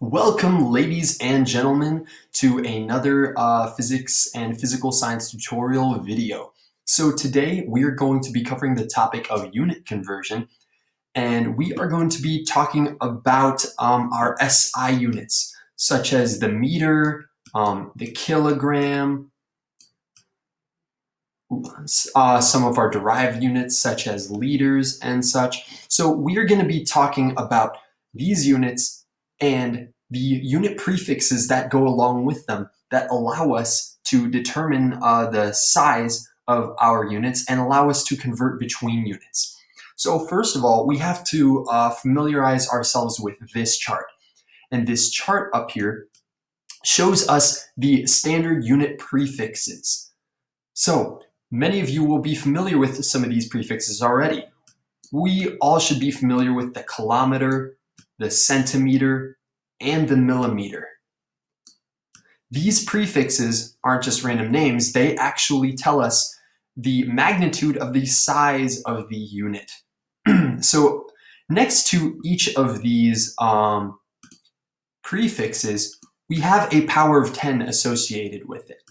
Welcome, ladies and gentlemen, to another physics and physical science tutorial video. So today we are going to be covering the topic of unit conversion, and we are going to be talking about our SI units, such as the meter, the kilogram, some of our derived units such as liters and such. So we are going to be talking about these units and the unit prefixes that go along with them that allow us to determine the size of our units and allow us to convert between units. So first of all, we have to familiarize ourselves with this chart. And this chart up here shows us the standard unit prefixes. So many of you will be familiar with some of these prefixes already. We all should be familiar with the kilometer, the centimeter, and the millimeter. These prefixes aren't just random names, they actually tell us the magnitude of the size of the unit. So next to each of these prefixes, we have a power of 10 associated with it.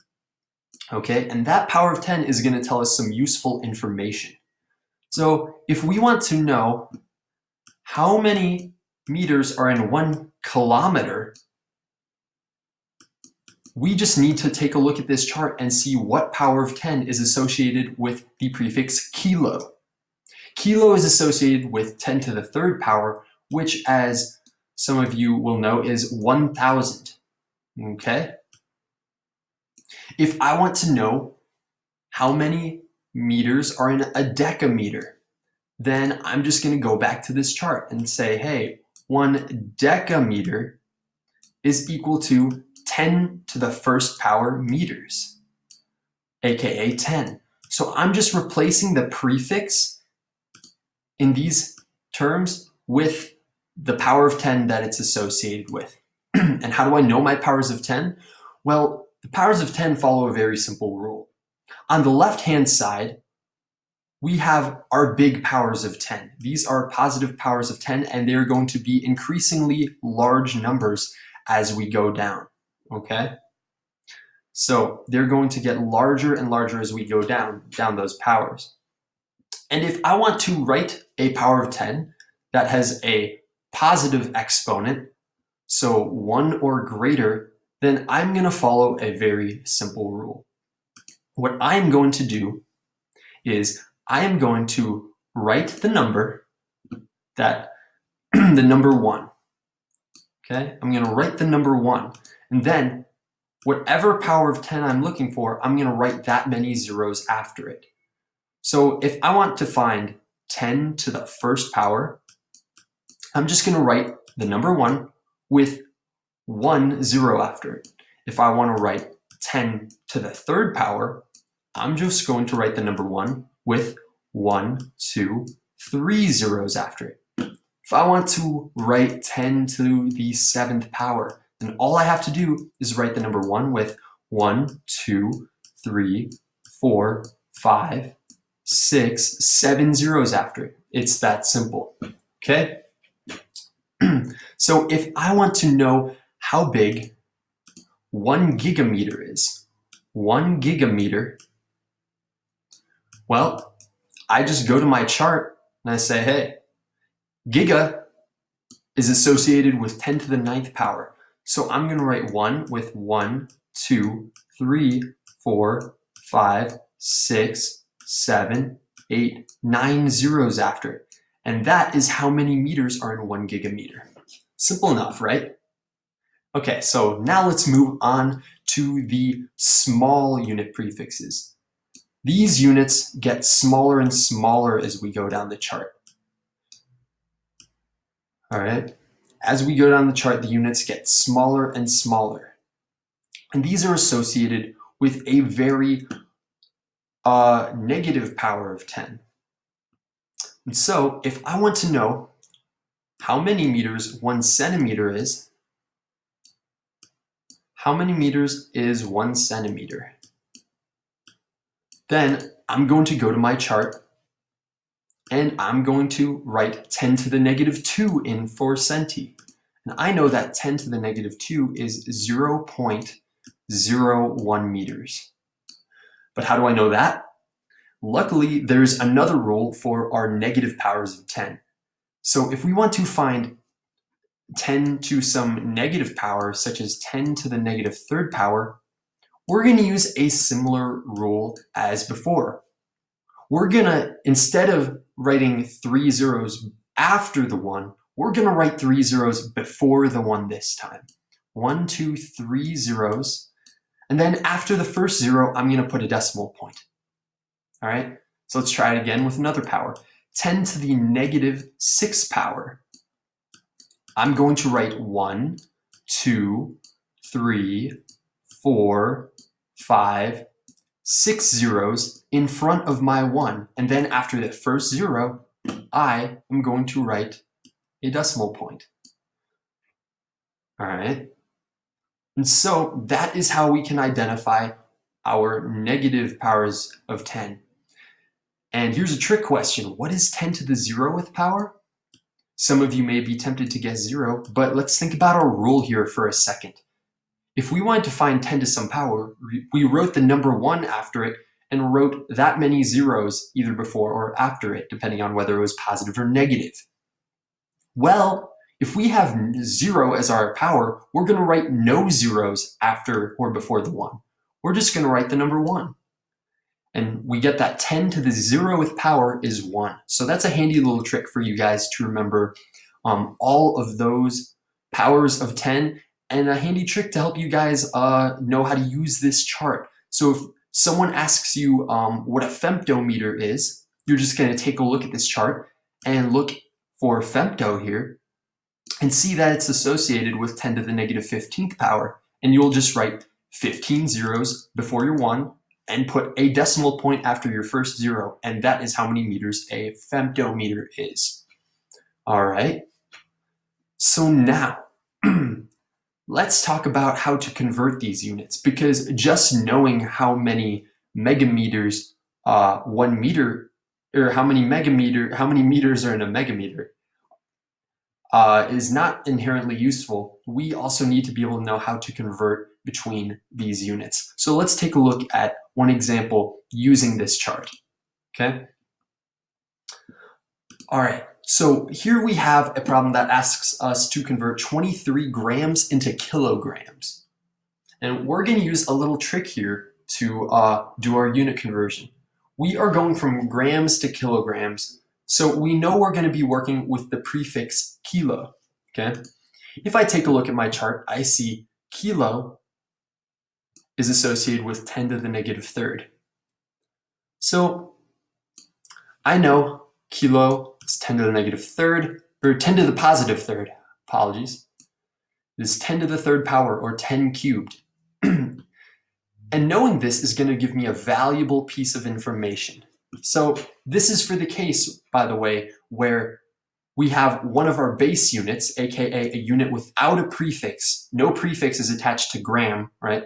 Okay, and that power of 10 is going to tell us some useful information. So if we want to know how many meters are in 1 kilometer, we just need to take a look at this chart and see what power of 10 is associated with the prefix kilo. Kilo is associated with 10 to the third power, which, as some of you will know, is 1,000. Okay? If I want to know how many meters are in a decameter, then I'm just going to go back to this chart and say, hey, 1 decameter is equal to 10 to the first power meters, aka 10. So I'm just replacing the prefix in these terms with the power of 10 that it's associated with. And how do I know my powers of 10? Well, the powers of 10 follow a very simple rule. On the left-hand side, we have our big powers of 10. These are positive powers of 10, and they're going to be increasingly large numbers as we go down, okay? So they're going to get larger and larger as we go down those powers. And if I want to write a power of 10 that has a positive exponent, so 1 or greater, then I'm going to follow a very simple rule. What I'm going to do is I am going to write the number that the number 1. Okay? I'm going to write the number 1. And then whatever power of 10 I'm looking for, I'm going to write that many zeros after it. So if I want to find 10 to the first power, I'm just going to write the number 1 with 1 0 after it. If I want to write 10 to the third power, I'm just going to write the number 1 with 1, 2, 3 zeros after it. If I want to write 10 to the 7th power, then all I have to do is write the number 1 with 1, 2, 3, 4, 5, 6, 7 zeros after it. It's that simple, okay? So if I want to know how big 1 gigameter is, 1 gigameter, well, I just go to my chart and I say, hey, giga is associated with 10 to the 9th power. So I'm going to write 1 with 1, 2, 3, 4, 5, 6, 7, 8, 9 zeros after it. And that is how many meters are in 1 gigameter. Simple enough, right? Okay, so now let's move on to the small unit prefixes. These units get smaller and smaller as we go down the chart. All right, as we go down the chart, the units get smaller and smaller. And these are associated with a very negative power of 10. And so if I want to know how many meters 1 centimeter is, how many meters is 1 centimeter? Then I'm going to go to my chart and I'm going to write 10 to the negative 2 in for centi. And I know that 10 to the negative 2 is 0.01 meters. But how do I know that? Luckily, there's another rule for our negative powers of 10. So if we want to find 10 to some negative power, such as 10 to the negative third power, we're going to use a similar rule as before. We're going to, instead of writing 3 zeros after the 1, we're going to write 3 zeros before the 1 this time. 1, 2, 3 zeros. And then after the first 0, I'm going to put a decimal point. All right, so let's try it again with another power. 10 to the negative 6 power. I'm going to write 1, 2, 3, 4, 5, 6 zeros in front of my 1. And then after the first 0, I am going to write a decimal point. All right. And so that is how we can identify our negative powers of 10. And here's a trick question. What is 10 to the 0th power? Some of you may be tempted to guess 0, but let's think about our rule here for a second. If we wanted to find 10 to some power, we wrote the number 1 after it and wrote that many zeros either before or after it, depending on whether it was positive or negative. Well, if we have 0 as our power, we're going to write no zeros after or before the 1. We're just going to write the number 1. And we get that 10 to the 0th power is 1. So that's a handy little trick for you guys to remember all of those powers of 10, and a handy trick to help you guys know how to use this chart. So if someone asks you what a femtometer is, you're just going to take a look at this chart and look for femto here and see that it's associated with 10 to the negative 15th power. And you'll just write 15 zeros before your 1 and put a decimal point after your first 0. And that is how many meters a femtometer is. All right. So now, let's talk about how to convert these units, because just knowing how many megameters 1 meter, or how many meters are in a megameter is not inherently useful. We also need to be able to know how to convert between these units. So let's take a look at one example using this chart, okay? All right, so here we have a problem that asks us to convert 23 grams into kilograms. And we're going to use a little trick here to do our unit conversion. We are going from grams to kilograms, so we know we're going to be working with the prefix kilo, okay? If I take a look at my chart, I see kilo is associated with 10 to the negative third. So I know kilo is 10 to the negative third, or 10 to the positive third, apologies. It is 10 to the third power, or 10 cubed. And knowing this is going to give me a valuable piece of information. So this is for the case, by the way, where we have one of our base units, aka a unit without a prefix. No prefix is attached to gram, right?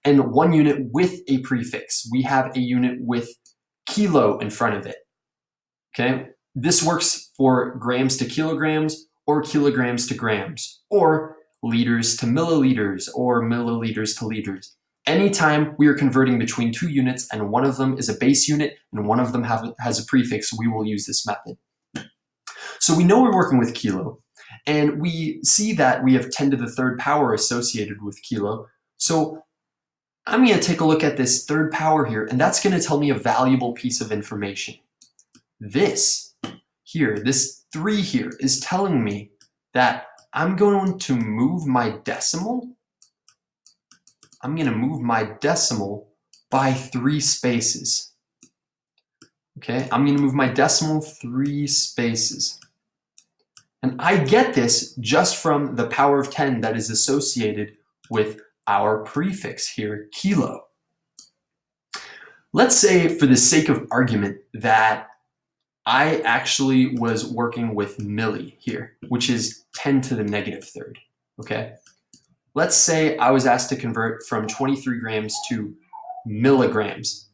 And one unit with a prefix. We have a unit with kilo in front of it, okay? This works for grams to kilograms, or kilograms to grams, or liters to milliliters, or milliliters to liters. Anytime we are converting between two units and one of them is a base unit and one of them has a prefix, we will use this method. So we know we're working with kilo, and we see that we have 10 to the third power associated with kilo. So I'm going to take a look at this third power here, and that's going to tell me a valuable piece of information. This here, this 3 here, is telling me that I'm going to move my decimal. I'm going to move my decimal by 3 spaces. Okay, I'm going to move my decimal 3 spaces. And I get this just from the power of 10 that is associated with our prefix here, kilo. Let's say, for the sake of argument, that I actually was working with milli here, which is 10 to the negative third, okay? Let's say I was asked to convert from 23 grams to milligrams.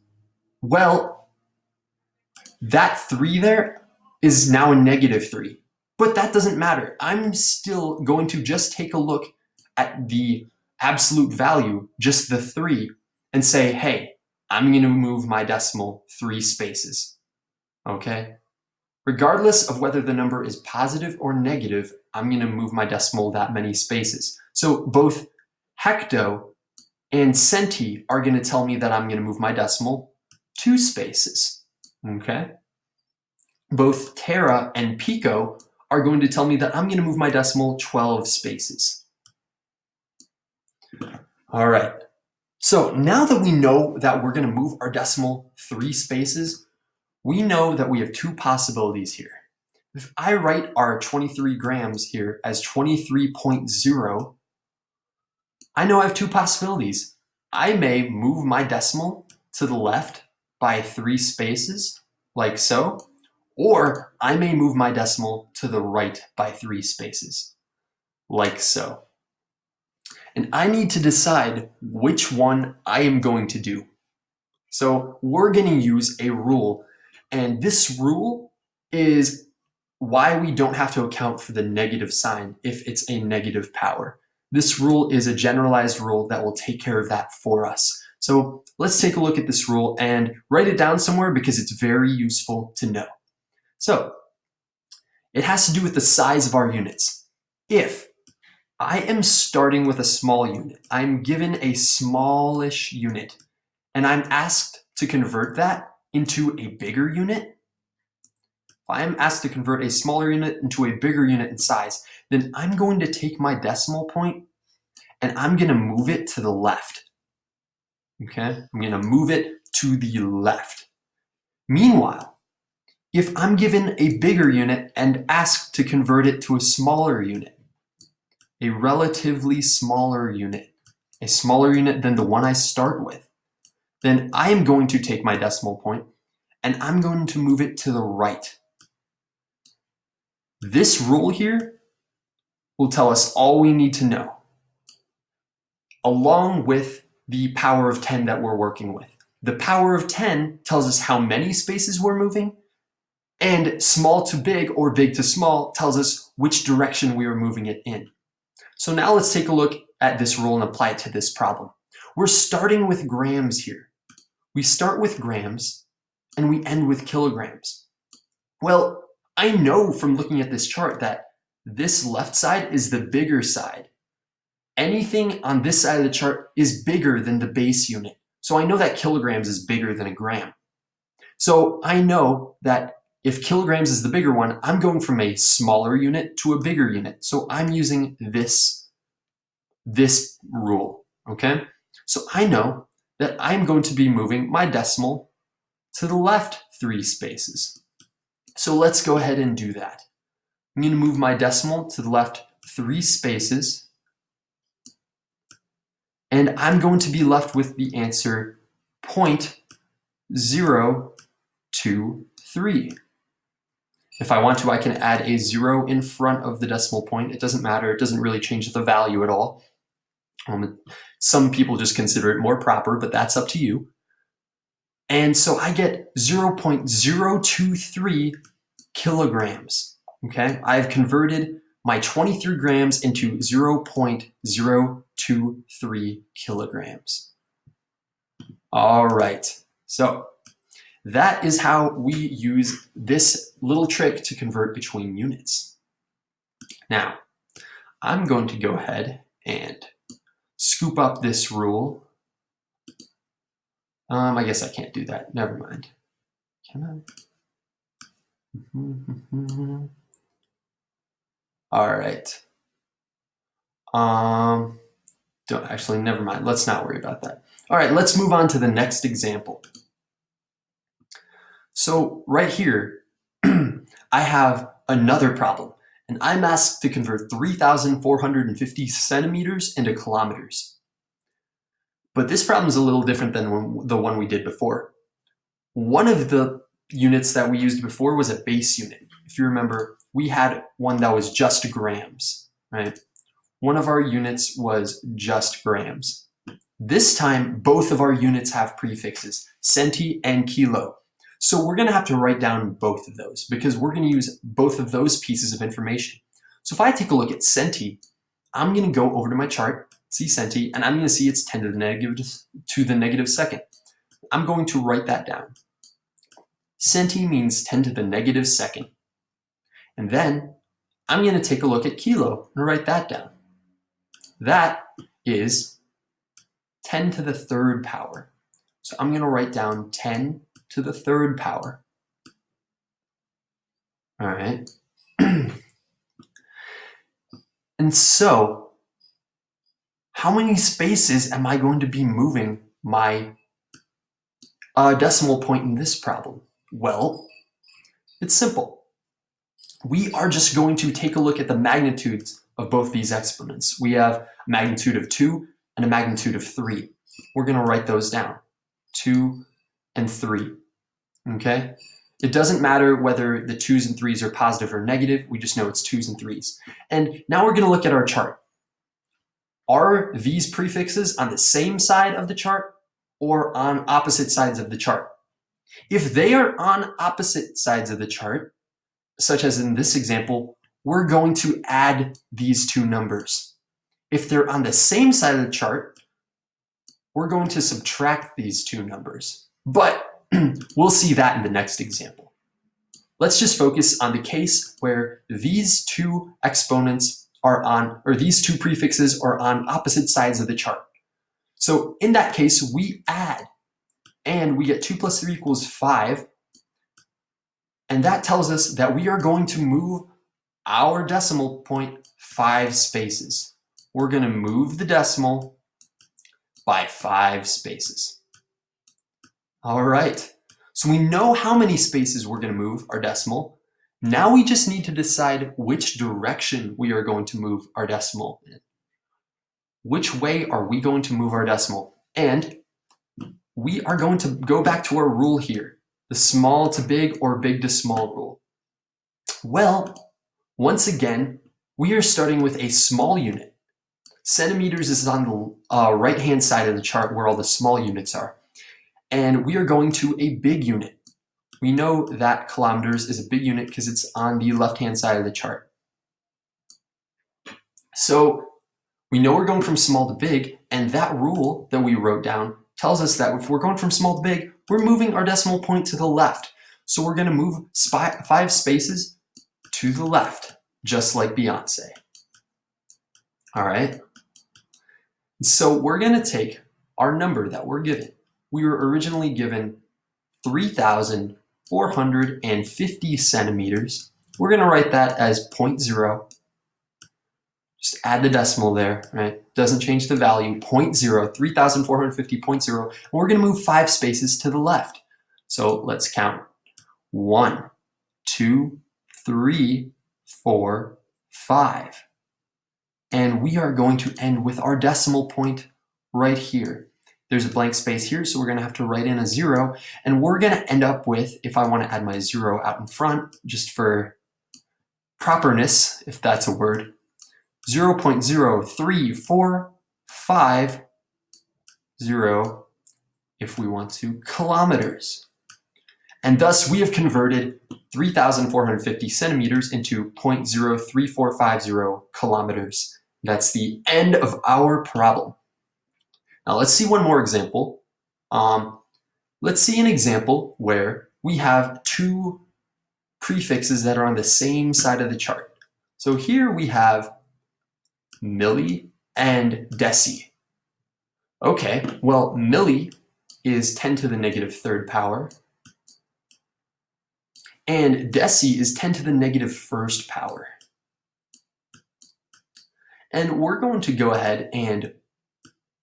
Well, that 3 there is now a negative 3. But that doesn't matter. I'm still going to just take a look at the absolute value, just the 3, and say, hey, I'm going to move my decimal 3 spaces. Okay? Regardless of whether the number is positive or negative, I'm going to move my decimal that many spaces. So both hecto and centi are going to tell me that I'm going to move my decimal 2 spaces. Okay? Both tera and pico are going to tell me that I'm going to move my decimal 12 spaces. All right. So now that we know that we're going to move our decimal 3 spaces, we know that we have 2 possibilities here. If I write our 23 grams here as 23.0, I know I have 2 possibilities. I may move my decimal to the left by 3 spaces, like so, or I may move my decimal to the right by 3 spaces, like so. And I need to decide which one I am going to do. So we're going to use a rule, and this rule is why we don't have to account for the negative sign if it's a negative power. This rule is a generalized rule that will take care of that for us. So let's take a look at this rule and write it down somewhere because it's very useful to know. So it has to do with the size of our units. If I am starting with a small unit, I'm given a smallish unit, and I'm asked to convert that into a bigger unit. If I'm asked to convert a smaller unit into a bigger unit in size, then I'm going to take my decimal point and I'm going to move it to the left. Okay, I'm going to move it to the left. Meanwhile, if I'm given a bigger unit and asked to convert it to a smaller unit, a relatively smaller unit, a smaller unit than the one I start with, then I am going to take my decimal point and I'm going to move it to the right. This rule here will tell us all we need to know, along with the power of 10 that we're working with. The power of 10 tells us how many spaces we're moving, and small to big or big to small tells us which direction we are moving it in. So now let's take a look at this rule and apply it to this problem. We're starting with grams here. We start with grams and we end with kilograms. Well, I know from looking at this chart that this left side is the bigger side. Anything on this side of the chart is bigger than the base unit. So I know that kilograms is bigger than a gram. So I know that if kilograms is the bigger one, I'm going from a smaller unit to a bigger unit. So I'm using this rule, okay? So I know that I'm going to be moving my decimal to the left 3 spaces. So let's go ahead and do that. I'm going to move my decimal to the left 3 spaces, and I'm going to be left with the answer 0.023. If I want to, I can add a 0 in front of the decimal point. It doesn't matter. It doesn't really change the value at all. Some people just consider it more proper, but that's up to you. And so I get 0.023 kilograms. Okay, I've converted my 23 grams into 0.023 kilograms. All right, so that is how we use this little trick to convert between units. Now, I'm going to go ahead and scoop up this rule. I guess I can't do that. Never mind. Can I? All right. Never mind. Let's not worry about that. All right, let's move on to the next example. So right here, I have another problem, and I'm asked to convert 3,450 centimeters into kilometers. But this problem is a little different than the one we did before. One of the units that we used before was a base unit. If you remember, we had one that was just grams, right? One of our units was just grams. This time, both of our units have prefixes, centi and kilo. So we're going to have to write down both of those because we're going to use both of those pieces of information. So if I take a look at centi, I'm going to go over to my chart, see centi, and I'm going to see it's 10 to the negative second. I'm going to write that down. Centi means 10 to the negative second. And then I'm going to take a look at kilo and write that down. That is 10 to the third power. So I'm going to write down 10 to the third power. All right. And so, how many spaces am I going to be moving my decimal point in this problem? Well, it's simple. We are just going to take a look at the magnitudes of both these exponents. We have a magnitude of 2 and a magnitude of 3. We're going to write those down, 2 and 3, okay? It doesn't matter whether the 2's and 3's are positive or negative, we just know it's 2's and 3's. And now we're going to look at our chart. Are these prefixes on the same side of the chart or on opposite sides of the chart? If they are on opposite sides of the chart, such as in this example, we're going to add these two numbers. If they're on the same side of the chart, we're going to subtract these two numbers. But we'll see that in the next example. Let's just focus on the case where these two exponents are on, or these two prefixes are on opposite sides of the chart. So in that case, we add, and we get 2 plus 3 equals 5. And that tells us that we are going to move our decimal point 5 spaces. We're going to move the decimal by 5 spaces. All right, so we know how many spaces we're going to move our decimal. Now we just need to decide which direction we are going to move our decimal in. Which way are we going to move our decimal? And we are going to go back to our rule here, the small to big or big to small rule. Well, once again, we are starting with a small unit. Centimeters is on the right-hand side of the chart where all the small units are. And we are going to a big unit. We know that kilometers is a big unit because it's on the left-hand side of the chart. So we know we're going from small to big, and that rule that we wrote down tells us that if we're going from small to big, we're moving our decimal point to the left. So we're going to move 5 spaces to the left, just like Beyonce. All right. So we're going to take our number that we're given. We were originally given 3,450 centimeters. We're going to write that as 0.0. Just add the decimal there, right? Doesn't change the value, 0.0, 3,450.0. And we're going to move 5 spaces to the left. So let's count. 1, 2, 3, 4, 5. And we are going to end with our decimal point right here. There's a blank space here, so we're going to have to write in a 0. And we're going to end up with, if I want to add my 0 out in front, just for properness, if that's a word, 0.03450 if we want to, kilometers. And thus we have converted 3,450 centimeters into 0.03450 kilometers. That's the end of our problem. Now let's see one more example. Let's see an example where we have 2 prefixes that are on the same side of the chart. So here we have milli and deci. Okay, well, milli is 10 to the negative third power, and deci is 10 to the negative first power. And we're going to go ahead and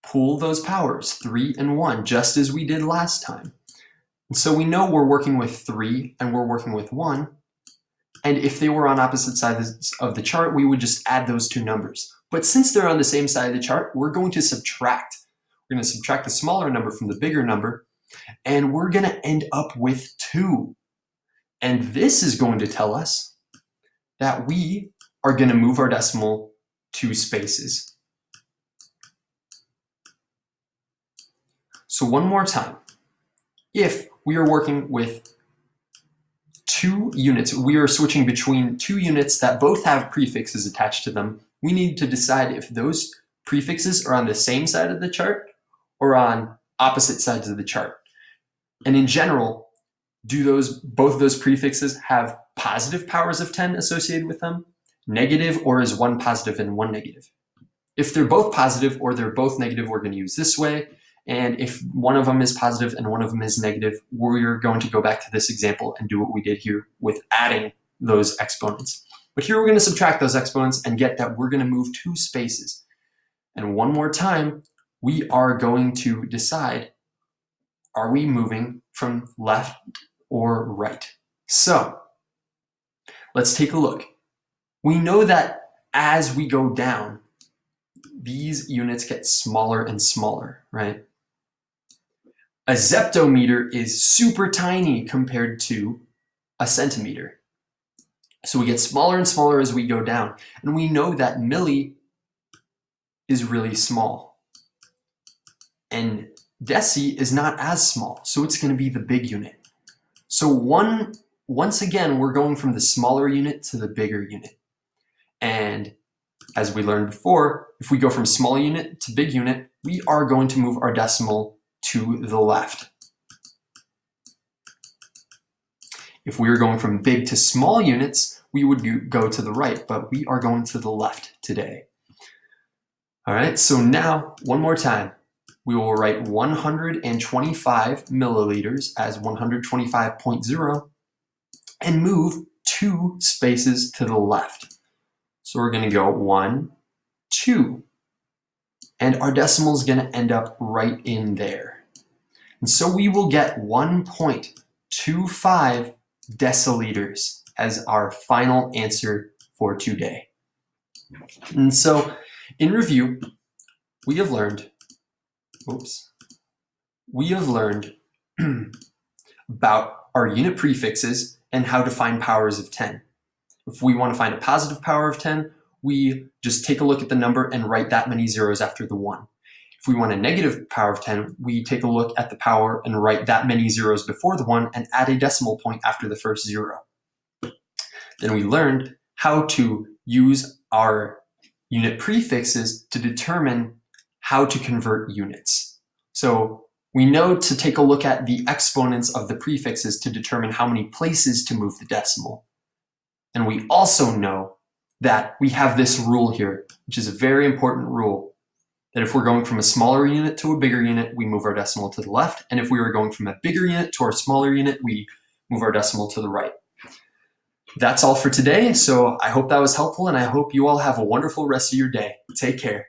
pool those powers, 3 and 1, just as we did last time. And so we know we're working with 3 and we're working with 1. And if they were on opposite sides of the chart, we would just add those two numbers. But since they're on the same side of the chart, we're going to subtract. We're going to subtract the smaller number from the bigger number, and we're going to end up with 2. And this is going to tell us that we are going to move our decimal 2 spaces. So one more time, if we are working with two units. We are switching between two units that both have prefixes attached to them. We need to decide if those prefixes are on the same side of the chart or on opposite sides of the chart. And in general, do both of those prefixes have positive powers of 10 associated with them, negative, or is one positive and one negative? If they're both positive or they're both negative, we're going to use this way. And if one of them is positive and one of them is negative, we're going to go back to this example and do what we did here with adding those exponents. But here we're going to subtract those exponents and get that we're going to move two spaces. And one more time, we are going to decide, are we moving from left or right? So let's take a look. We know that as we go down, these units get smaller and smaller, right? A zeptometer is super tiny compared to a centimeter. So we get smaller and smaller as we go down. And we know that milli is really small. And deci is not as small, so it's going to be the big unit. So once again, we're going from the smaller unit to the bigger unit. And as we learned before, if we go from small unit to big unit, we are going to move our decimal to the left. If we were going from big to small units, we would go to the right, but we are going to the left today. All right, so now, one more time, we will write 125 milliliters as 125.0 and move two spaces to the left. So we're going to go 1, 2, and our decimal is going to end up right in there. And so we will get 1.25 deciliters as our final answer for today. And so in review, we have learned about our unit prefixes and how to find powers of 10. If we want to find a positive power of 10, we just take a look at the number and write that many zeros after the 1. If we want a negative power of 10, we take a look at the power and write that many zeros before the 1 and add a decimal point after the first 0. Then we learned how to use our unit prefixes to determine how to convert units. So we know to take a look at the exponents of the prefixes to determine how many places to move the decimal. And we also know that we have this rule here, which is a very important rule, that if we're going from a smaller unit to a bigger unit, we move our decimal to the left. And if we were going from a bigger unit to our smaller unit, we move our decimal to the right. That's all for today. So I hope that was helpful, and I hope you all have a wonderful rest of your day. Take care.